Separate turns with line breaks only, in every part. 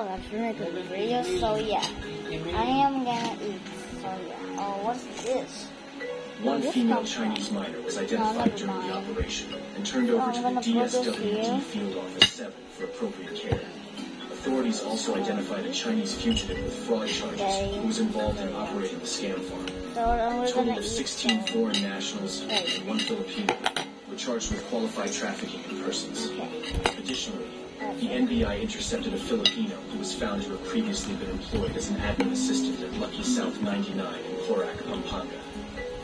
that's really good video. So yeah, I am gonna eat. So yeah. Oh, what's this?
One female Chinese miner was identified during the operation and turned over to the DSWD field office 7 for appropriate care. Authorities also identified a Chinese fugitive with fraud charges who was involved in operating the scam farm. A total of 16 foreign nationals and 1 Filipino were charged with qualified trafficking in persons. Additionally, the NBI intercepted a Filipino who was found to have previously been employed as an admin assistant at Lucky South 99 in Porac, Pampanga.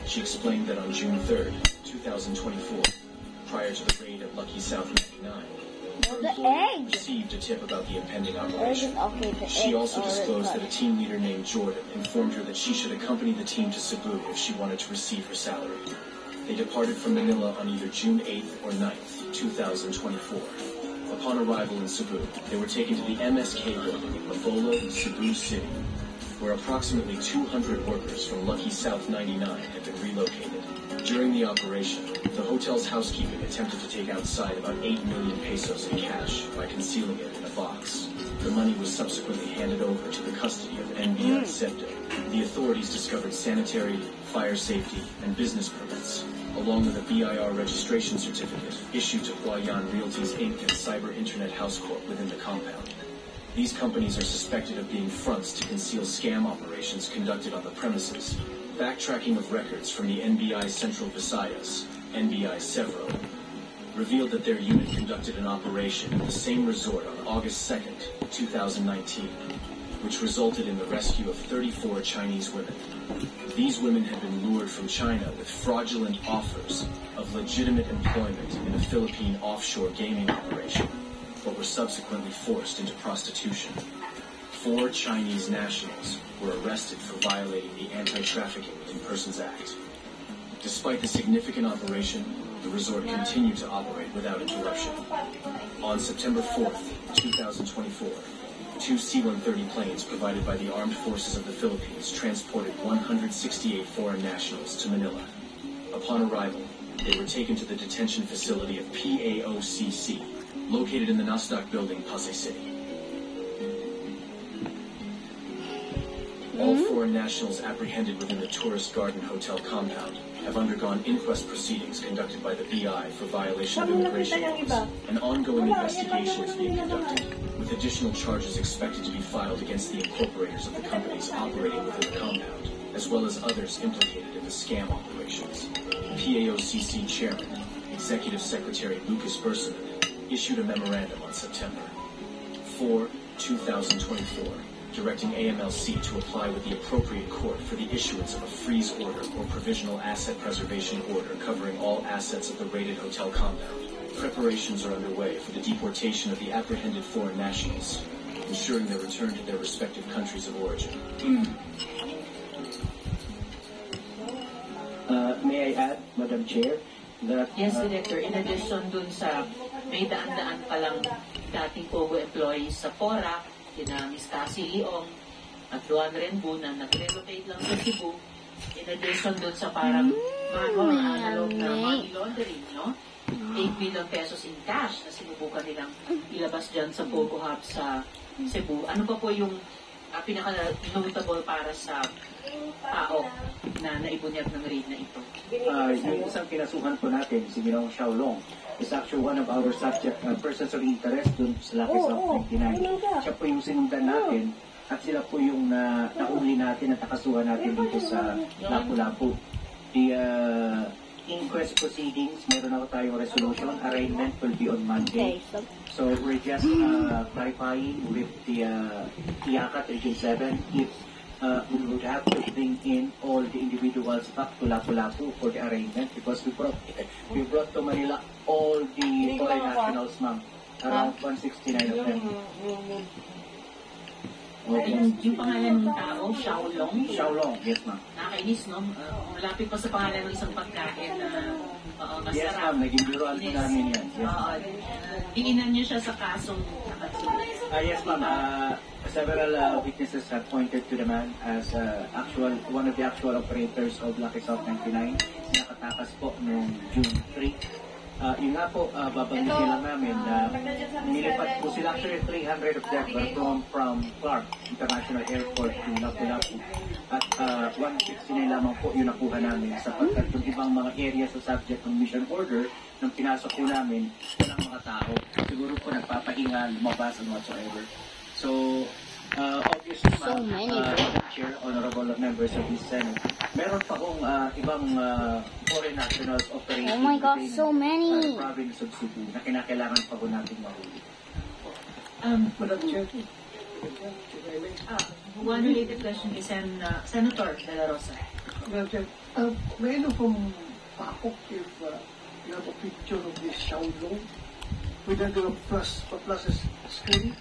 She explained that on June 3rd, 2024, prior to the raid at Lucky South 99, received a tip about the impending operation. She also disclosed that a team leader named Jordan informed her that she should accompany the team to Cebu if she wanted to receive her salary. They departed from Manila on either June 8th or 9th, 2024. Upon arrival in Cebu, they were taken to the MSK building in Bavolo, Cebu City, where approximately 200 workers from Lucky South 99 had been relocated. During the operation, the hotel's housekeeping attempted to take outside about 8 million pesos in cash by concealing it in a box. The money was subsequently handed over to the custody of NBI SEPDO. The authorities discovered sanitary, fire safety, and business permits, along with a BIR registration certificate issued to Huayan Realties Inc. and Cyber Internet House Corp. Within the compound. These companies are suspected of being fronts to conceal scam operations conducted on the premises. Backtracking of records from the NBI Central Visayas, NBI Severo, revealed that their unit conducted an operation at the same resort on August 2nd, 2019, which resulted in the rescue of 34 Chinese women. These women had been lured from China with fraudulent offers of legitimate employment in a Philippine offshore gaming operation, but were subsequently forced into prostitution. 4 Chinese nationals were arrested for violating the Anti-Trafficking in Persons Act. Despite the significant operation, the resort continued to operate without interruption. On September 4th, 2024, 2 C-130 planes provided by the Armed Forces of the Philippines transported 168 foreign nationals to Manila. Upon arrival, they were taken to the detention facility of PAOCC, located in the Nasdaq building, Pasay City. All foreign nationals apprehended within the Tourist Garden Hotel compound have undergone inquest proceedings conducted by the BI for violation of immigration laws. An ongoing investigation is being conducted, with additional charges expected to be filed against the incorporators of the companies operating within the compound, as well as others implicated in the scam operations. PAOCC Chairman, Executive Secretary Lucas Bersamin, issued a memorandum on September 4, 2024, directing AMLC to apply with the appropriate court for the issuance of a freeze order or provisional asset preservation order covering all assets of the raided hotel compound. Preparations are underway for the deportation of the apprehended foreign nationals, ensuring their return to their respective countries of origin.
May I add, Madam Chair, that...
Yes, Director. In addition dun sa may daan-daan palang dating POGO employees sa Porac, kina Ms. Cassie Leong at Luan Renbu na nag-relocate lang sa Cebu. In addition dun sa parang mga analog na money laundering, no? 8 billion pesos in cash na sinubukan nilang ilabas dyan sa POGO Hub sa Cebu. Ano pa po yung pinaka-notable para sa tao na naibunyag ng raid na ito?
Yung isang kinasuhan po natin, si Ginong Xiaolong, is actually one of our persons of interest dun sa Lucky South 99. Siya po yung sinundan natin at sila po yung nauli natin at nakasuhan natin dito sa Lapu-Lapu. The inquest proceedings, meron ako tayong resolution. Arraignment will be on Monday. So we're just clarifying with the IACAT Region 7 if we would have to bring in all the individuals back to Lapu-Lapu for the arraignment because we brought to Manila all the foreign nationals, ma'am. Around 169 of them.
Okay. Yung pangalan ng tao, Xiaolong?
Xiaolong, yes ma'am.
Nakainis, no? Malapit pa sa pangalan ng isang pagkain na masarap.
Yes ma'am, naging biruan po namin yan. Yes,
Diinan niyo siya sa kasong nakatulog.
Yes ma'am, several witnesses have pointed to the man as one of the actual operators of Lucky South 99. Nakatakas po noong June 3. Yun nga po, babanggitin lang namin na nilipat po sila, actually 300 of them were from Clark International Airport to Lapu-Lapu. At 169 lamang po yung nakuha namin sapagkat yung ibang mga areas sa subject ng mission order nang pinasok po namin, walang mga tao. Siguro po nagpapahinga, lumabas and whatsoever. So, obviously,
So many,
Chair, honorable members of the Senate, meron pa kong ibang foreign nationals operating
Oh my God,
within
so many.
province of Cebu na kinakailangan pa po natin mahuli.
Madam Chair,
One related question is Senator De La Rosa.
Madam Chair, may ano pong pakok if you have a picture of this Xiaolong with the plus screen?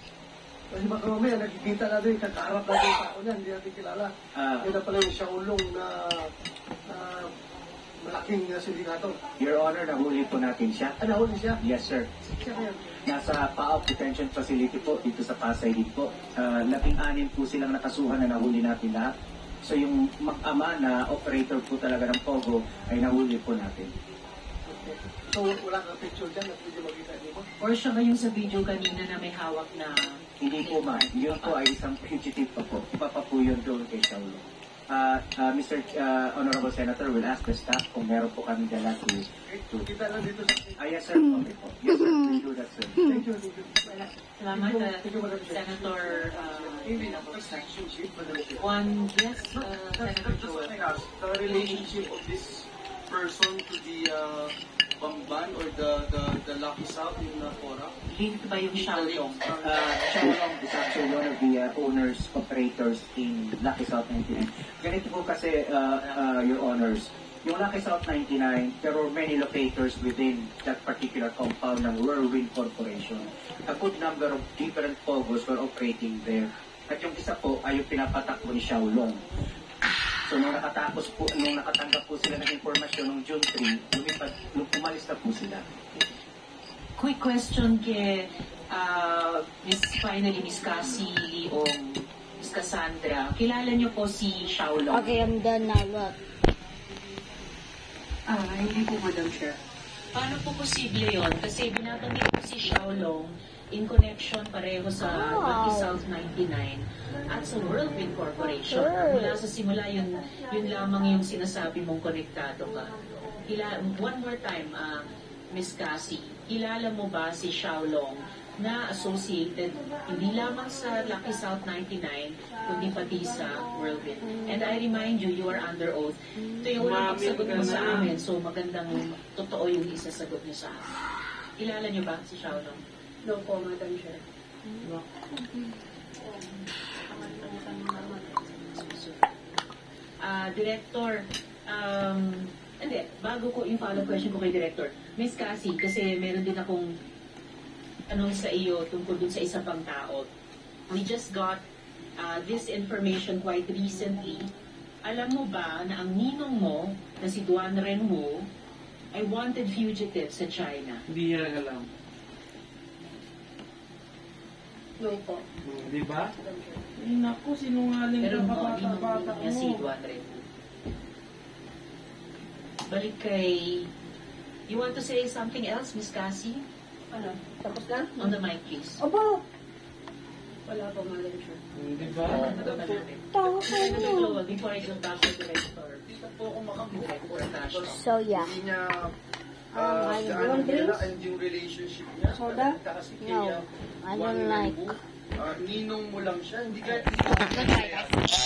Kasi baka mamaya nakikita natin, kakaharap natin yung tao niya, hindi natin kilala. Yan na pala yung Xiaolong na malaking sindikato.
Your Honor, nahuli po natin siya.
Nahuli siya?
Yes, sir.
Siya kaya?
Nasa PAOK Detention Facility po, dito sa Pasay din po. 16 po silang nakasuhan na nahuli natin lahat. So yung mag-ama na operator po talaga ng Pogo ay nahuli po natin.
Okay. So wala kang picture dyan na pwede makita niyo mo?
Or siya kayong sa video kanina na may hawak na
Hindi po ma'am, yun po ay isang fugitive pa po. Iba pa po yun doon kay Xiaolong. Mr. Honorable Senator will ask the staff kung meron po kami dala to...
Kita lang dito sa...
yes sir, okay po. Yes sir, we'll do that sir.
Thank you, thank you.
salamat
Thank you, Madam Chair.
Senator
Relationship, Madam Chair.
One, yes, Senator Joel.
The relationship of this person to the Bamban or the Lucky South in Fora?
Linked ba yung Xiaolong?
Xiaolong is actually one of the owners, operators in Lucky South 99. Ganito po kasi, Your Honors, yung Lucky South 99, there were many locators within that particular compound ng Whirlwind Corporation. A good number of different Pogos were operating there. At yung isa po ay yung pinapatakbo ni Xiaolong. So nung nakatanggap po sila ng informasyon ng June 3, umalis na po sila.
Quick question kay Miss Cassie Leong, Miss Cassandra. Kilala niyo po si Xiaolong?
Okay, I'm done now. Look.
Hindi po, Madam Chair.
Paano po posible yon? Kasi binabanggit po si Xiaolong in connection pareho sa Lucky South 99 at sa Whirlwind Corporation. Mula sa simula, yun lamang yung sinasabi mong konektado ka. One more time, Miss Cassie, kilala mo ba si Xiaolong na associated hindi lamang sa Lucky South 99, kundi pati sa Whirlwind? And I remind you, you are under oath. Ito yung unang pagsagot mo sa amin, so magandang totoo yung isasagot niyo sa amin. Kilala niyo ba si Xiaolong?
No po, Madam Chair.
Director, hindi, bago ko yung follow-up question ko kay Director, Miss Cassie, kasi meron din akong tanong sa iyo tungkol dun sa isa pang tao. We just got this information quite recently. Alam mo ba na ang ninong mo, na si Duan Renwu, ay wanted fugitive sa China?
Hindi yan alam.
No po.
Di ba? Ay, naku, sinungaling
Pero
ka
no,
kabata-bata
niya si Duan Renwu. Balik kay... You want to say something else, Miss Cassie?
Ano?
Tapos na?
On the mic, please.
Aba! Wala po, Madam Chair.
Di ba?
Before I go back to the Director.
Dito po ako makabuhay.
So yeah.
Hindi niya
I
gaano
want
nila
this.
and yung relationship niya.
Soda?
Kasi
No, I don't like.
ninong mo lang siya. Hindi ka...
Look, guys.